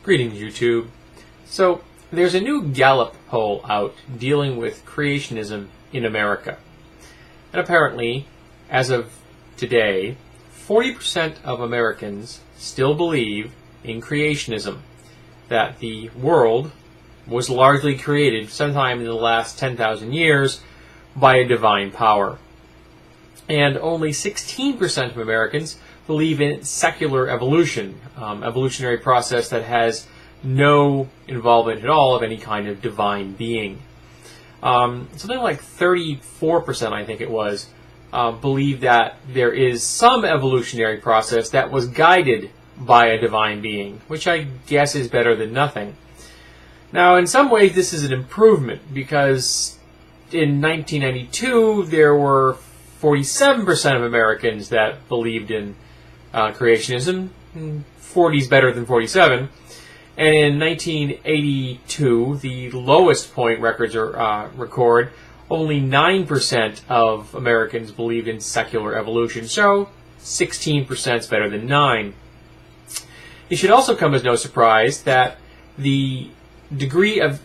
Greetings, YouTube. So, there's a new Gallup poll out dealing with creationism in America. And apparently, as of today, 40% of Americans still believe in creationism, that the world was largely created sometime in the last 10,000 years by a divine power. And only 16% of Americans believe in secular evolution, evolutionary process that has no involvement at all of any kind of divine being. Something like 34%, I think it was, believe that there is some evolutionary process that was guided by a divine being, which I guess is better than nothing. Now, in some ways, this is an improvement, because in 1992, there were 47% of Americans that believed in creationism. 40 is better than 47. And in 1982, the lowest point records record, only 9% of Americans believed in secular evolution. So 16% is better than 9. It should also come as no surprise that the degree of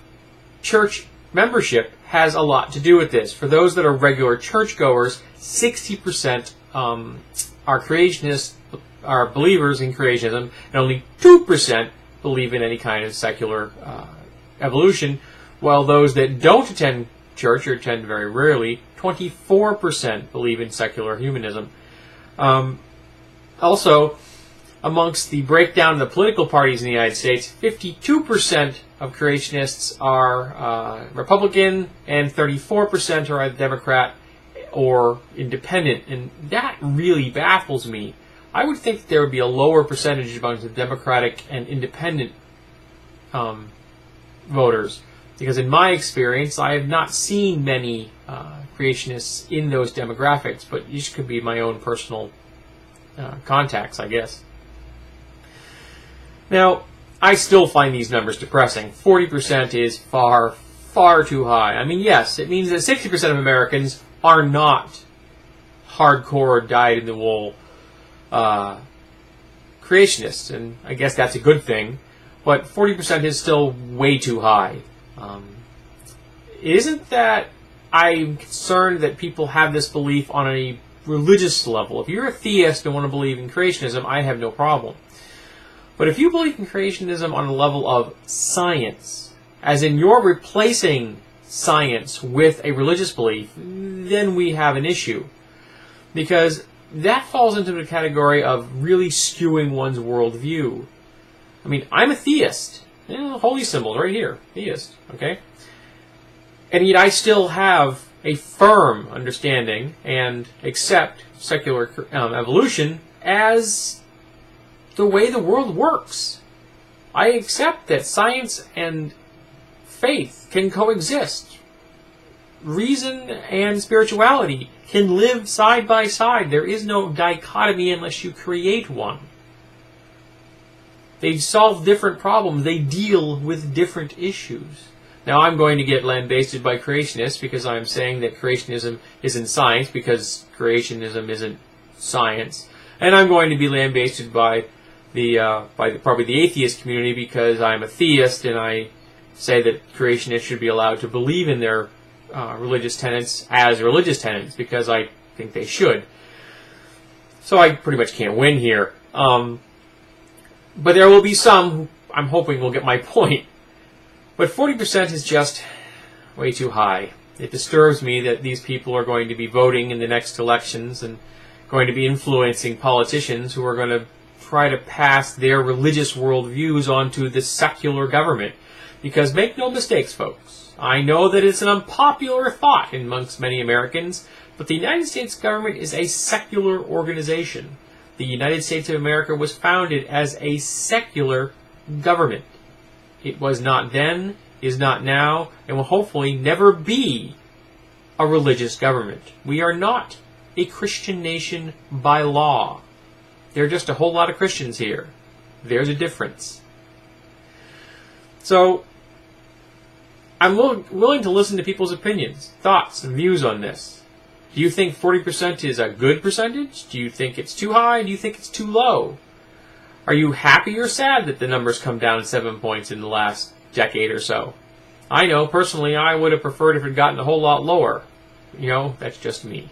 church membership has a lot to do with this. For those that are regular churchgoers, 60% are creationists, are believers in creationism, and only 2% believe in any kind of secular evolution, while those that don't attend church, or attend very rarely, 24% believe in secular humanism. Also, amongst the breakdown of the political parties in the United States, 52% of creationists are Republican, and 34% are either Democrat or Independent, and that really baffles me. I would think that there would be a lower percentage among the Democratic and Independent voters, because in my experience, I have not seen many creationists in those demographics, but these could be my own personal contacts, I guess. Now, I still find these numbers depressing. 40% is far, far too high. I mean, yes, it means that 60% of Americans are not hardcore, dyed-in-the-wool creationists, and I guess that's a good thing, but 40% is still way too high. It isn't that I'm concerned that people have this belief on a religious level. If you're a theist and want to believe in creationism, I have no problem. But if you believe in creationism on a level of science, as in you're replacing science with a religious belief, then we have an issue. Because that falls into the category of really skewing one's worldview. I mean, I'm a theist. Holy symbols right here. Theist. Okay? And yet I still have a firm understanding and accept secular evolution as the way the world works. I accept that science and faith can coexist. Reason and spirituality can live side by side. There is no dichotomy unless you create one. They solve different problems. They deal with different issues. Now, I'm going to get lambasted by creationists because I'm saying that creationism isn't science, because creationism isn't science. And I'm going to be lambasted by probably the atheist community because I'm a theist and I say that creationists should be allowed to believe in their religious tenets as religious tenets, because I think they should. So I pretty much can't win here. But there will be some who I'm hoping will get my point. But 40% is just way too high. It disturbs me that these people are going to be voting in the next elections and going to be influencing politicians who are going to try to pass their religious worldviews onto the secular government. Because make no mistakes, folks. I know that it's an unpopular thought amongst many Americans, but the United States government is a secular organization. The United States of America was founded as a secular government. It was not then, is not now, and will hopefully never be a religious government. We are not a Christian nation by law. There are just a whole lot of Christians here. There's a difference. So, I'm willing to listen to people's opinions, thoughts, and views on this. Do you think 40% is a good percentage? Do you think it's too high? Do you think it's too low? Are you happy or sad that the numbers come down 7 points in the last decade or so? I know, personally, I would have preferred if it had gotten a whole lot lower. That's just me.